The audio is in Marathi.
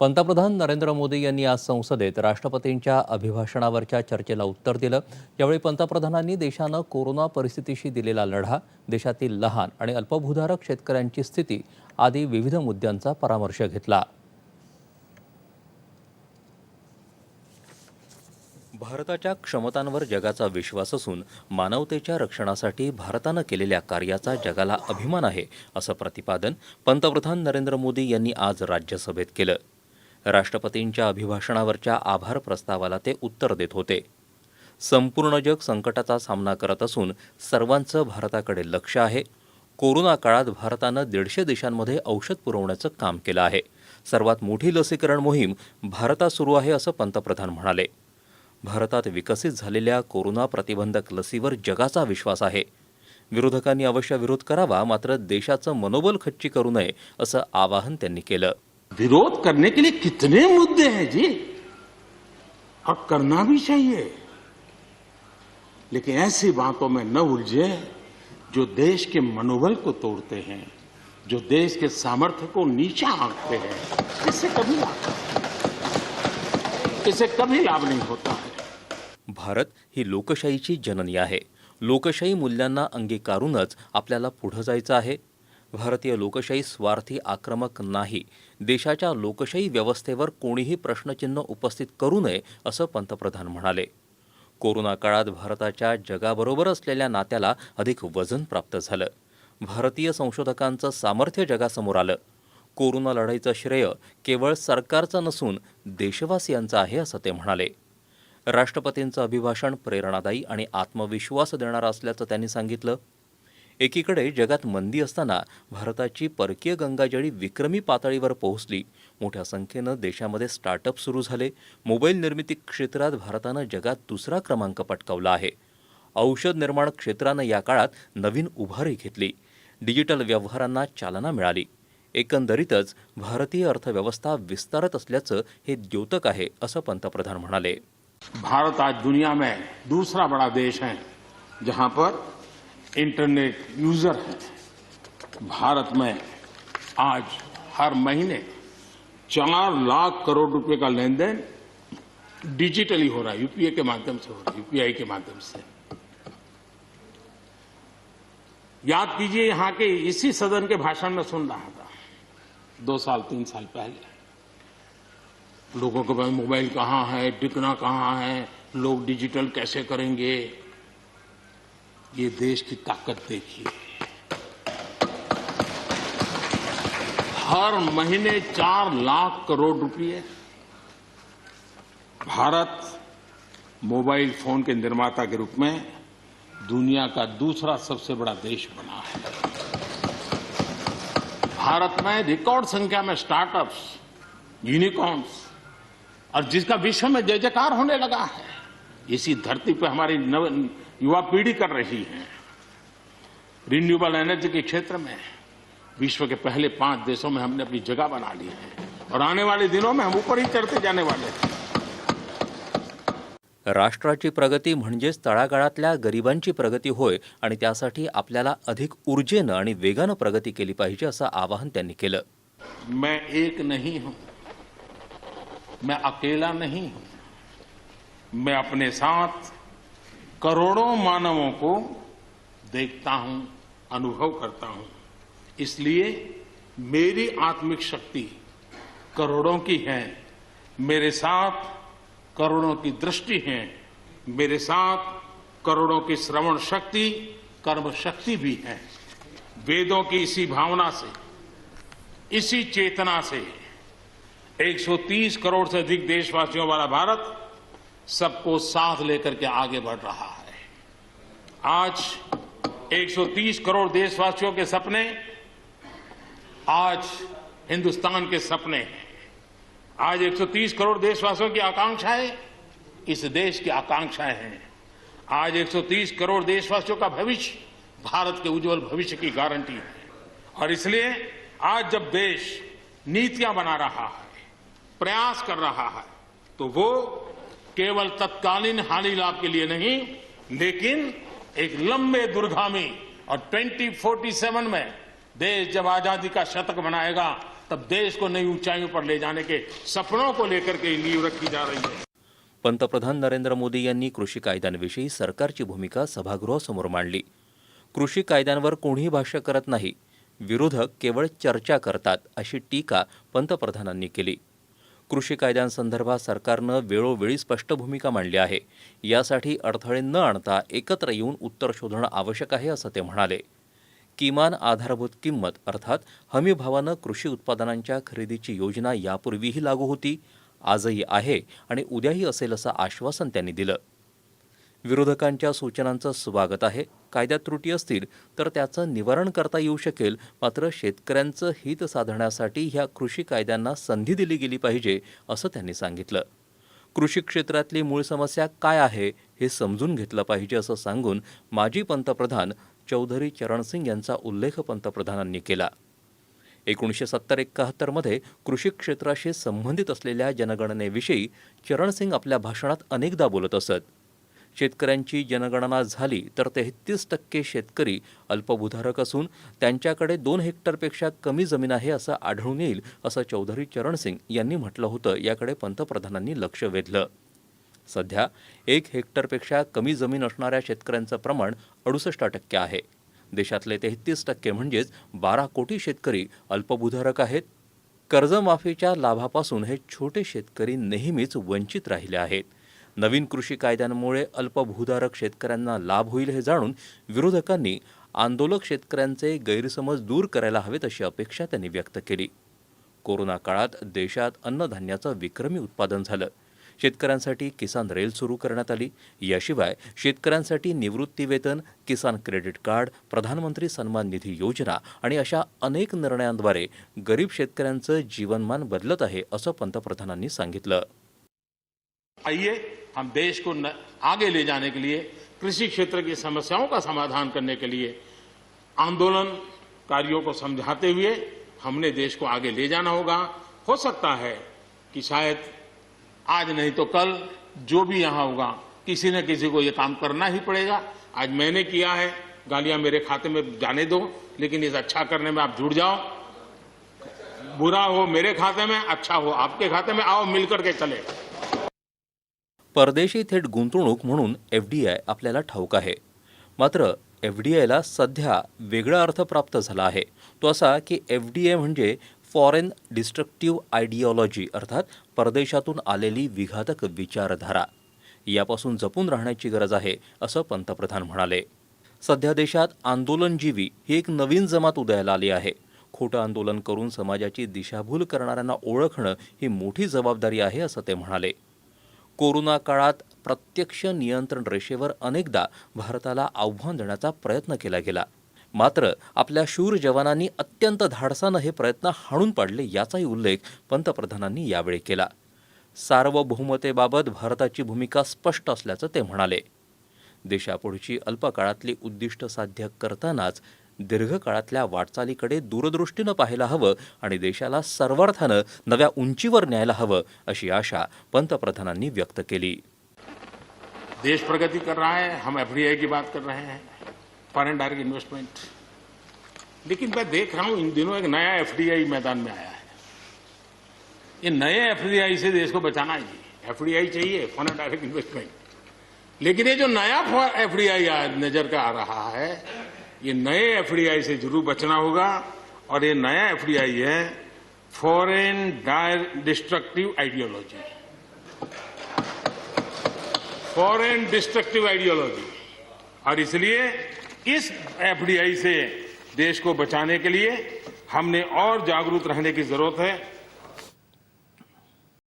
पंतप्रधान नरेंद्र मोदी यांनी आज संसदेत राष्ट्रपतींच्या अभिभाषणावरच्या चर्चेला उत्तर दिलं। यावेळी पंतप्रधानांनी देशानं कोरोना परिस्थितीशी दिलेला लढा, देशातील लहान आणि अल्पभूधारक शेतकऱ्यांची स्थिती आदी विविध मुद्द्यांचा परामर्श घेतला। भारताच्या क्षमतांवर जगाचा विश्वास असून मानवतेच्या रक्षणासाठी भारतानं केलेल्या कार्याचा जगाला अभिमान आहे, असं प्रतिपादन पंतप्रधान नरेंद्र मोदी यांनी आज राज्यसभेत केलं। राष्ट्रपतींच्या अभिभाषणावरच्या आभार प्रस्तावाला ते उत्तर देत होते। संपूर्ण जग संकटाचा सामना करत असून सर्वांचं भारताकडे लक्ष आहे। कोरोना काळात भारतानं 150 देशांमध्ये औषध पुरवण्याचं काम केलं आहे। सर्वात मोठी लसीकरण मोहीम भारतात सुरू आहे, असं पंतप्रधान म्हणाले। भारतात विकसित झालेल्या कोरोना प्रतिबंधक लसीवर जगाचा विश्वास आहे। विरोधकांनी अवश्य विरोध करावा, मात्र देशाचं मनोबल खच्ची करू नये, असं आवाहन त्यांनी केलं। विरोध करने के लिए कितने मुद्दे हैं जी, और करना भी चाहिए, लेकिन ऐसी बातों में न उलझे जो देश के मनोबल को तोड़ते हैं, जो देश के सामर्थ्य को नीचा आंकते हैं। इससे कभी लाभ नहीं होता है। भारत ही लोकशाहीची जननी आहे। लोकशाही मूल्यांना अंगीकारूनच आपल्याला पुढे जायचं आहे। भारतीय लोकशाही स्वार्थी आक्रमक नाही। देशाच्या लोकशाही व्यवस्थेवर कोणीही प्रश्नचिन्ह उपस्थित करू नये, असं पंतप्रधान म्हणाले। कोरोना काळात भारताच्या जगाबरोबर असलेल्या नात्याला अधिक वजन प्राप्त झालं। भारतीय संशोधकांचं सामर्थ्य जगासमोर आलं। कोरोना लढाईचं श्रेय केवळ सरकारचं नसून देशवासियांचं आहे, असं ते म्हणाले। राष्ट्रपतींचं अभिभाषण प्रेरणादायी आणि आत्मविश्वास देणारं असल्याचं त्यांनी सांगितलं। एकीकडे जगात मंदी असताना भारताची परकीय गंगाजळी विक्रमी पातळीवर पोहोचली। मोठ्या संख्येनं देशामध्ये स्टार्टअप सुरू झाले। मोबाईल निर्मिती क्षेत्रात भारतानं जगात दुसरा क्रमांक पटकावला आहे। औषध निर्माण क्षेत्रानं या काळात नवीन उभारी घेतली। डिजिटल व्यवहारांना चालना मिळाली। एकंदरीतच भारतीय अर्थव्यवस्था विस्तारत असल्याचं हे द्योतक आहे, असं पंतप्रधान म्हणाले। भारत आज दुनिया में दूसरा बड़ा देश है जहां पर इंटरनेट यूजर है। भारत में आज हर महीने 4 लाख करोड़ रुपए का लेन देन डिजिटली हो रहा है, यूपीआई के माध्यम से हो रहा है, यूपीआई के माध्यम से। याद कीजिए, यहां के इसी सदन के भाषण में सुन रहा था 2 साल 3 साल पहले, लोगों के पास मोबाइल कहां है, टिकना कहां है, लोग डिजिटल कैसे करेंगे। ये देश की ताकत देखिए, हर महीने 4 लाख करोड़ रुपए। भारत मोबाइल फोन के निर्माता के रूप में दुनिया का दूसरा सबसे बड़ा देश बना है। भारत में रिकॉर्ड संख्या में स्टार्टअप्स, यूनिकॉर्न्स, और जिसका विश्व में जय जयकार होने लगा है। इसी धरती पर हमारी युवा पीढ़ी कर रही है। रिन्यूएबल एनर्जी के क्षेत्र में विश्व के पहले 5 देशों में हमने अपनी जगह बना ली है, और आने वाले दिनों में हम ऊपर ही चढ़ते जाने वाले हैं। राष्ट्राची प्रगती म्हणजेच तळागाळातल्या गरिबांची प्रगती होय, आणि त्यासाठी आपल्याला अधिक ऊर्जेनं आणि वेगानं प्रगती केली पाहिजे, असं आवाहन त्यांनी केलं। मैं एक नहीं हूं, मैं अकेला नहीं हूं, मैं अपने साथ करोड़ों मानवों को देखता हूं, अनुभव करता हूं। इसलिए मेरी आत्मिक शक्ति करोड़ों की है, मेरे साथ करोड़ों की दृष्टि है, मेरे साथ करोड़ों की श्रवण शक्ति, कर्म शक्ति भी है। वेदों की इसी भावना से, इसी चेतना से 130 करोड़ से अधिक देशवासियों वाला भारत सबको साथ लेकर के आगे बढ़ रहा है। आज 130 करोड़ देशवासियों के सपने आज हिंदुस्तान के सपने हैं। आज 130 करोड़ देशवासियों की आकांक्षाएं इस देश की आकांक्षाएं हैं। आज 130 करोड़ देशवासियों का भविष्य भारत के उज्जवल भविष्य की गारंटी है। और इसलिए आज जब देश नीतियां बना रहा है, प्रयास कर रहा है, तो वो केवल तत्कालीन हानि लाभ के लिए नहीं, लेकिन एक लंबे दूरगामी और 2047 में देश जब आजादी का शतक मनाएगा तब देश को नई ऊंचाइयों पर ले जाने के सपनों को लेकर के नींव रखी जा रही है। पंतप्रधान नरेंद्र मोदी यांनी कृषी कायद्यांविषयी सरकारची भूमिका सभागृहासमोर मांडली. कृषी कायद्यांवर कोणीही भाष्य करत नाही, विरोधक केवळ चर्चा करतात, अशी टीका पंतप्रधानांनी केली. कृषी कायद्यांसंदर्भात सरकारनं वेळोवेळी स्पष्ट भूमिका मांडली आहे. यासाठी अडथळे न आणता एकत्र येऊन उत्तर शोधणं आवश्यक आहे, असं ते म्हणाले. किमान आधारभूत किंमत अर्थात हमीभावानं कृषी उत्पादनांच्या खरेदीची योजना यापूर्वीही लागू होती, आजही आहे आणि उद्याही असेल असं आश्वासन त्यांनी दिलं. विरोधकांच्या सूचनांचं स्वागत आहे. कायद्यात त्रुटी असतील तर त्याचं निवारण करता येऊ शकेल, मात्र शेतकऱ्यांचं हित साधण्यासाठी ह्या कृषी कायद्यांना संधी दिली गेली पाहिजे, असं त्यांनी सांगितलं. कृषी क्षेत्रातली मूळ समस्या काय आहे हे समजून घेतलं पाहिजे, असं सांगून माजी पंतप्रधान चौधरी चरण सिंग यांचा उल्लेख पंतप्रधानांनी केला. 1970-71 मध्ये कृषी क्षेत्राशी संबंधित असलेल्या जनगणनेविषयी चरण सिंग आपल्या भाषणात अनेकदा बोलत असत. शेतकऱ्यांची जनगणना झाली तर 33% शेतकरी अल्पभूधारक असून त्यांच्याकडे 2 हेक्टरपेक्षा कमी जमीन आहे असं आढळून येईल, असं चौधरी चरण सिंग यांनी म्हटलं होतं. याकडे पंतप्रधानांनी लक्ष वेधलं. सध्या 1 हेक्टरपेक्षा कमी जमीन असणाऱ्या शेतकऱ्यांचं प्रमाण 68% आहे. देशातले 33% म्हणजेच 12 कोटी शेतकरी अल्पभूधारक आहेत. कर्जमाफीच्या लाभापासून हे छोटे शेतकरी नेहमीच वंचित राहिले आहेत. नवीन कृषी कायद्यांमुळे अल्पभूधारक शेतकऱ्यांना लाभ होईल हे जाणून विरोधकांनी आंदोलक शेतकऱ्यांचे गैरसमज दूर करायला हवेत, अशी अपेक्षा त्यांनी व्यक्त केली. कोरोना काळात देशात अन्नधान्याचं विक्रमी उत्पादन झालं. शेतकऱ्यांसाठी किसान रेल सुरू करण्यात आली. याशिवाय शेतकऱ्यांसाठी निवृत्तीवेतन, किसान क्रेडिट कार्ड, प्रधानमंत्री सन्मान निधी योजना आणि अशा अनेक निर्णयांद्वारे गरीब शेतकऱ्यांचं जीवनमान बदलत आहे, असं पंतप्रधानांनी सांगितलं. आइए हम देश को आगे ले जाने के लिए, कृषि क्षेत्र की समस्याओं का समाधान करने के लिए आंदोलनकारियों को समझाते हुए हमने देश को आगे ले जाना होगा. हो सकता है कि शायद आज नहीं तो कल जो भी यहां होगा किसी न किसी को ये काम करना ही पड़ेगा. आज मैंने किया है, गालियां मेरे खाते में जाने दो, लेकिन इस अच्छा करने में आप जुड़ जाओ. बुरा हो मेरे खाते में, अच्छा हो आपके खाते में, आओ मिलकर के चले. परदेशी थेट गुंतवणूक म्हणून FDI आपल्याला ठाऊक आहे. मात्र FDIला सध्या वेगळा अर्थ प्राप्त झाला आहे. तो असा की FDI म्हणजे फॉरेन डिस्ट्रक्टिव्ह आयडिओलॉजी, अर्थात परदेशातून आलेली विघातक विचारधारा. यापासून जपून राहण्याची गरज आहे, असं पंतप्रधान म्हणाले. सध्या देशात आंदोलनजीवी ही एक नवीन जमात उदयाला आली आहे. खोटं आंदोलन करून समाजाची दिशाभूल करणाऱ्यांना ओळखणं ही मोठी जबाबदारी आहे, असं ते म्हणाले. कोरोना काळात प्रत्यक्ष नियंत्रण रेषेवर अनेकदा भारताला आव्हान देण्याचा प्रयत्न केला गेला. मात्र आपल्या शूर जवानांनी अत्यंत धाडसानं हे प्रयत्न हाणून पाडले, याचाही उल्लेख पंतप्रधानांनी यावेळी केला. सार्वभौमतेबाबत भारताची भूमिका स्पष्ट असल्याचं ते म्हणाले. देशापुढची अल्पकाळातली उद्दिष्ट साध्य करतानाच दीर्घकाळातल्या वाटचालीकडे दूरदृष्टीनं पाहायला हवं आणि देशाला सर्वार्थानं नव्या उंचीवर न्यायला हवं, अशी आशा पंतप्रधानांनी व्यक्त केली. देश प्रगति कर रहा है, हम FDI की बात कर रहे हैं, फॉरेन डायरेक्ट इन्वेस्टमेंट. लेकिन मैं देख रहा हूं इन दिनों एक नया FDI मैदान में आया है. ये नए FDI से देश को बचाना है. FDI चाहिए, फॉरेन डायरेक्ट इन्वेस्टमेंट. लेकिन ये जो नया FDI नजर का आ रहा है, ये नए FDI से जरूर बचना होगा. और ये नया FDI है foreign destructive ideology. Foreign destructive ideology. और इसलिए इस FDI से देश को बचाने के लिए हमने और जागरूक रहने की जरूरत है.